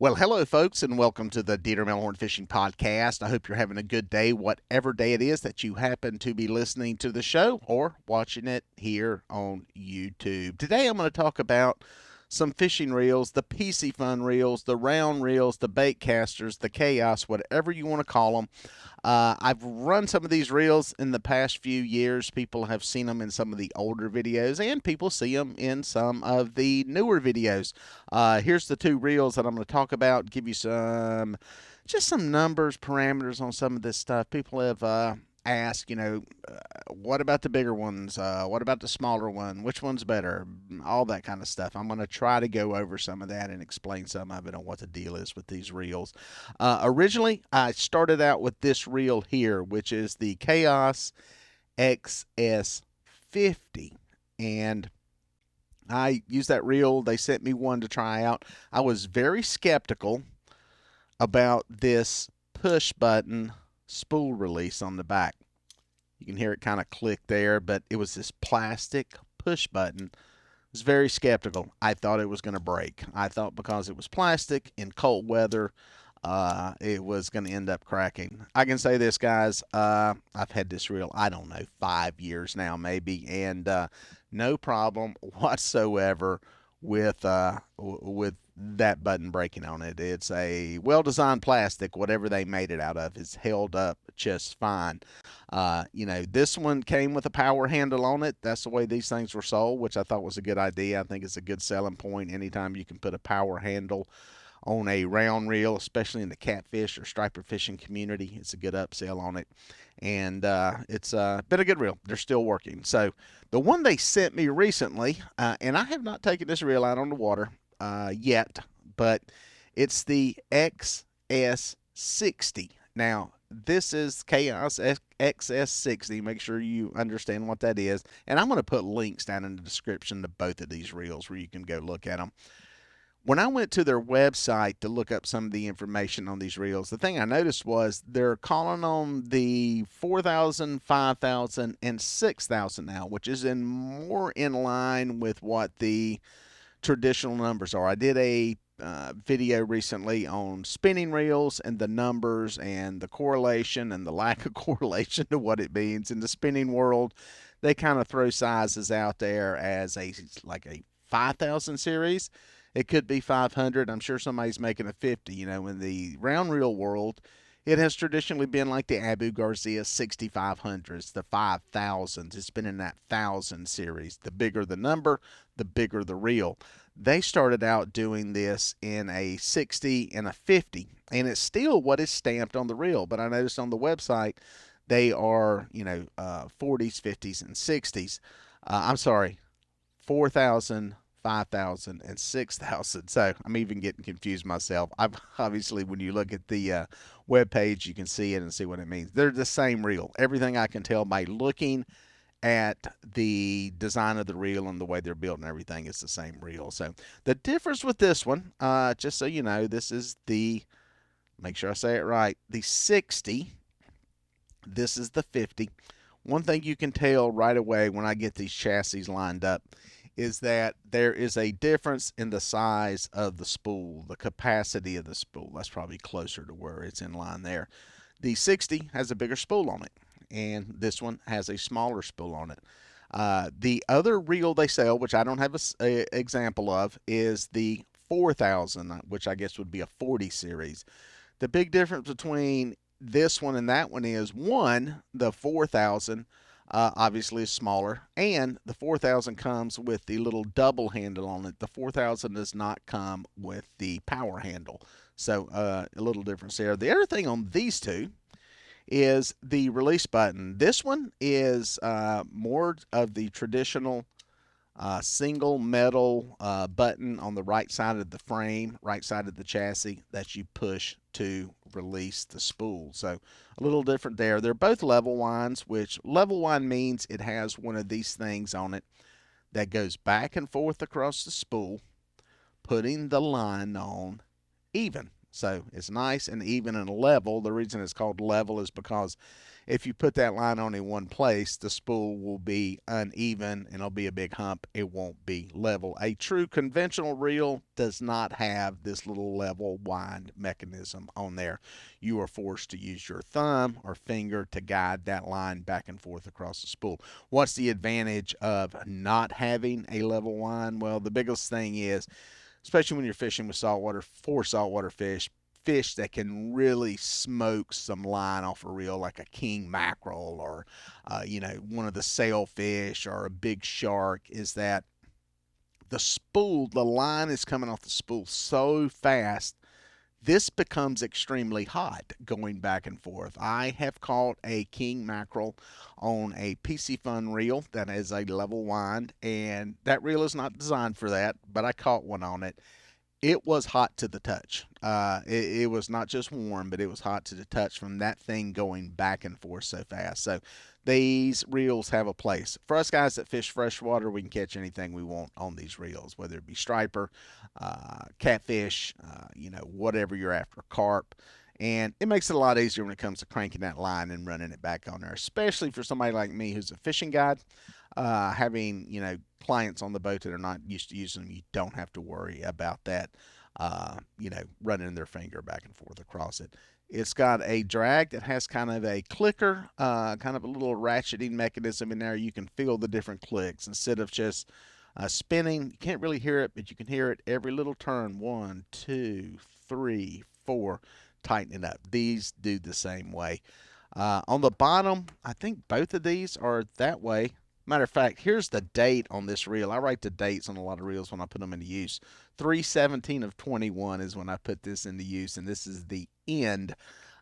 Well, hello, folks, and welcome to the Dieter Melhorn Fishing Podcast. I hope you're having a good day, whatever day it is that you happen to be listening to the show or watching it here on YouTube. Today, I'm going to talk about some fishing reels, the Piscifun reels, the round reels, the bait casters, the chaos, whatever you want to call them. I've run some of these reels in the past few years. People have seen them in some of the older videos, and people see them in some of the newer videos. Here's the two reels that I'm going to talk about, give you just some numbers, parameters on some of this stuff. People have asked, what about the bigger ones? What about the smaller one? Which one's better? All that kind of stuff. I'm going to try to go over some of that and explain some of it on what the deal is with these reels. Originally, I started out with this reel here, which is the Chaos XS50. And I used that reel. They sent me one to try out. I was very skeptical about this push button spool release on the back. You can hear it kind of click there, but it was this plastic push button. I was very skeptical. I thought it was going to break. I thought because it was plastic in cold weather, it was going to end up cracking. I can say this, guys. I've had this reel, I don't know, 5 years now, maybe, and no problem whatsoever with that button breaking on it. It's a well-designed plastic. Whatever they made it out of is held up just fine. This one came with a power handle on it. That's the way these things were sold, which I thought was a good idea. I think it's a good selling point. Anytime you can put a power handle on a round reel, especially in the catfish or striper fishing community, it's a good upsell on it. And it's been a good reel. They're still working. So the one they sent me recently, and I have not taken this reel out on the water yet, but it's the XS60. Now, this is Chaos XS60. Make sure you understand what that is. And I'm going to put links down in the description to both of these reels where you can go look at them. When I went to their website to look up some of the information on these reels, the thing I noticed was they're calling on the 4,000, 5,000, and 6,000 now, which is more in line with what the traditional numbers are. I did a video recently on spinning reels and the numbers and the correlation and the lack of correlation to what it means. In the spinning world, they kind of throw sizes out there as a 5,000 series. It could be 500. I'm sure somebody's making a 50. In the round reel world, it has traditionally been like the Abu Garcia 6500s, the 5000s. It's been in that 1000 series. The bigger the number, the bigger the reel. They started out doing this in a 60 and a 50, and it's still what is stamped on the reel. But I noticed on the website they are, 40s, 50s, and 60s. I'm sorry, 4,000, 5,000 and 6,000. So I'm even getting confused myself. I've obviously, when you look at the web page, you can see it and see what it means. They're the same reel. Everything I can tell by looking at the design of the reel and the way they're built and everything is the same reel. So the difference with this one, just so you know, this is make sure I say it right, the 60. This is the 50. One thing you can tell right away when I get these chassis lined up is that there is a difference in the size of the spool, the capacity of the spool. That's probably closer to where it's in line there. The 60 has a bigger spool on it, and this one has a smaller spool on it. The other reel they sell, which I don't have an example of, is the 4000, which I guess would be a 40 series. The big difference between this one and that one is, one, the 4000 obviously is smaller, and the 4000 comes with the little double handle on it. The 4000 does not come with the power handle, so a little difference there. The other thing on these two is the release button. This one is more of the traditional single metal button on the right side of the frame, right side of the chassis, that you push to release the spool. So a little different there. They're both level winds, which level wind means it has one of these things on it that goes back and forth across the spool, putting the line on even. So it's nice and even and level. The reason it's called level is because if you put that line on in one place, the spool will be uneven and it'll be a big hump. It won't be level. A true conventional reel does not have this little level wind mechanism on there. You are forced to use your thumb or finger to guide that line back and forth across the spool. What's the advantage of not having a level wind? Well, the biggest thing is, especially when you're fishing with saltwater, for saltwater fish that can really smoke some line off a reel, like a king mackerel or one of the sailfish or a big shark, is that the line is coming off the spool so fast, this becomes extremely hot going back and forth. I have caught a king mackerel on a Piscifun reel that has a level wind, and that reel is not designed for that, but I caught one on it. It was hot to the touch. It was not just warm, but it was hot to the touch from that thing going back and forth so fast. So these reels have a place. For us guys that fish freshwater, we can catch anything we want on these reels, whether it be striper, catfish, whatever you're after, carp. And it makes it a lot easier when it comes to cranking that line and running it back on there, especially for somebody like me who's a fishing guide. Having clients on the boat that are not used to using them, you don't have to worry about that. Running their finger back and forth across it. It's got a drag that has kind of a clicker, kind of a little ratcheting mechanism in there. You can feel the different clicks instead of just spinning. You can't really hear it, but you can hear it every little turn. 1, 2, 3, 4. Tightening up. These do the same way. On the bottom, I think both of these are that way. Matter of fact, here's the date on this reel. I write the dates on a lot of reels when I put them into use. 3/17 of 21 is when I put this into use, and this is the end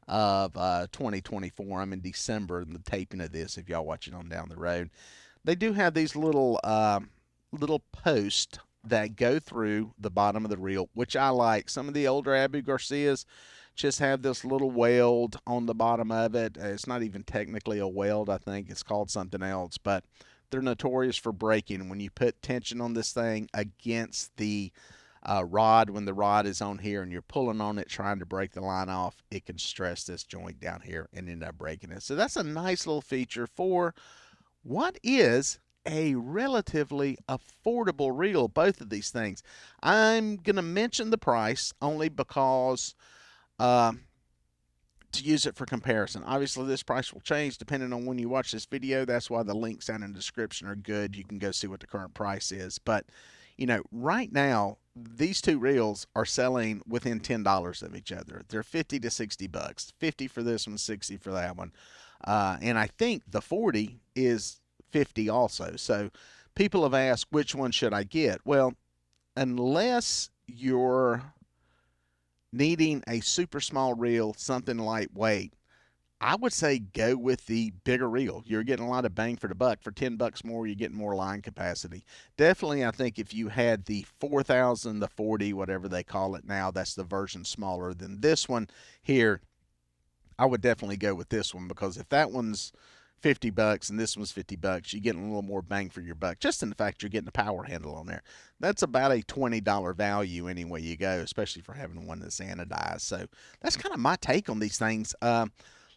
of 2024. I'm in December in the taping of this. If y'all watch it on down the road, they do have these little posts that go through the bottom of the reel, which I like. Some of the older Abu Garcias just have this little weld on the bottom of it. It's not even technically a weld. I think it's called something else, but they're notorious for breaking. When you put tension on this thing against the rod, when the rod is on here and you're pulling on it trying to break the line off, it can stress this joint down here and end up breaking it. So that's a nice little feature for what is a relatively affordable reel, both of these things. I'm going to mention the price only because uh, to use it for comparison. Obviously, this price will change depending on when you watch this video. That's why the links down in the description are good. You can go see what the current price is. But, right now, these two reels are selling within $10 of each other. They're 50 to 60 bucks. 50 for this one, 60 for that one. And I think the 40 is 50 also. So people have asked, which one should I get? Well, unless you're needing a super small reel, something lightweight, I would say go with the bigger reel. You're getting a lot of bang for the buck. For 10 bucks more, you're getting more line capacity. Definitely, I think if you had the 4000, the 40, whatever they call it now, that's the version smaller than this one here. I would definitely go with this one, because if that one's 50 bucks and this one's 50 bucks, you're getting a little more bang for your buck, just in the fact you're getting a power handle on there. That's about a $20 value anyway you go, especially for having one that's anodized. So that's kind of my take on these things.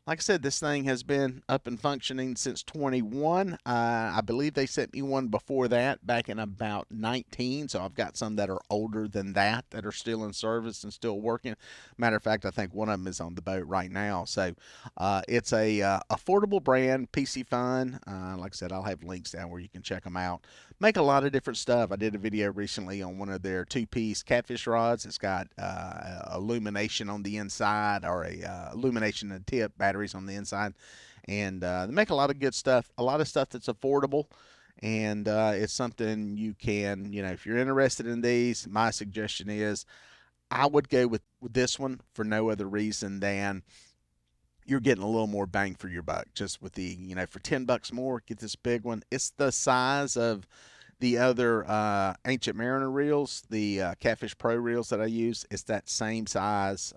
Like I said, this thing has been up and functioning since 21. I believe they sent me one before that, back in about 19. So I've got some that are older than that are still in service and still working. Matter of fact, I think one of them is on the boat right now. So it's a affordable brand, Piscifun. Like I said, I'll have links down where you can check them out. Make a lot of different stuff. I did a video recently on one of their two-piece catfish rods. It's got illumination on the inside, or a illumination and tip, batteries on the inside, and they make a lot of good stuff. A lot of stuff that's affordable, and it's something you can, if you're interested in these, my suggestion is I would go with this one for no other reason than you're getting a little more bang for your buck. Just with the, for 10 bucks more, get this big one. It's the size of the other Ancient Mariner reels, the Catfish Pro reels that I use. It's that same size,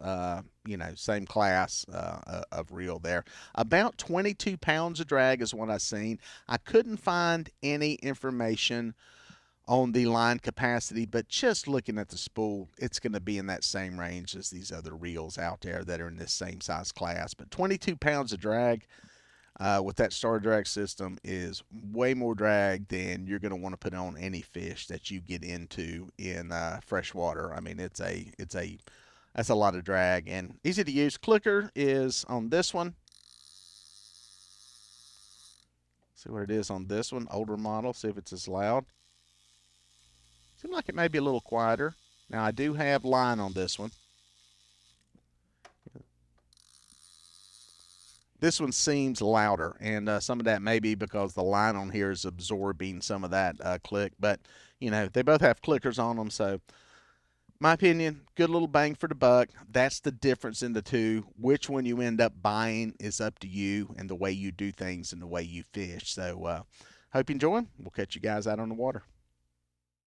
same class of reel there. About 22 pounds of drag is what I've seen. I couldn't find any information on the line capacity, but just looking at the spool, it's going to be in that same range as these other reels out there that are in this same size class. But 22 pounds of drag with that star drag system is way more drag than you're going to want to put on any fish that you get into in freshwater. I mean, that's a lot of drag and easy to use. Clicker is on this one. See what it is on this one, older model. See if it's as loud. Seems like it may be a little quieter. Now I do have line on this one. This one seems louder, and some of that may be because the line on here is absorbing some of that click. But you know, they both have clickers on them, so my opinion, good little bang for the buck. That's the difference in the two. Which one you end up buying is up to you and the way you do things and the way you fish. So, hope you enjoy. We'll catch you guys out on the water.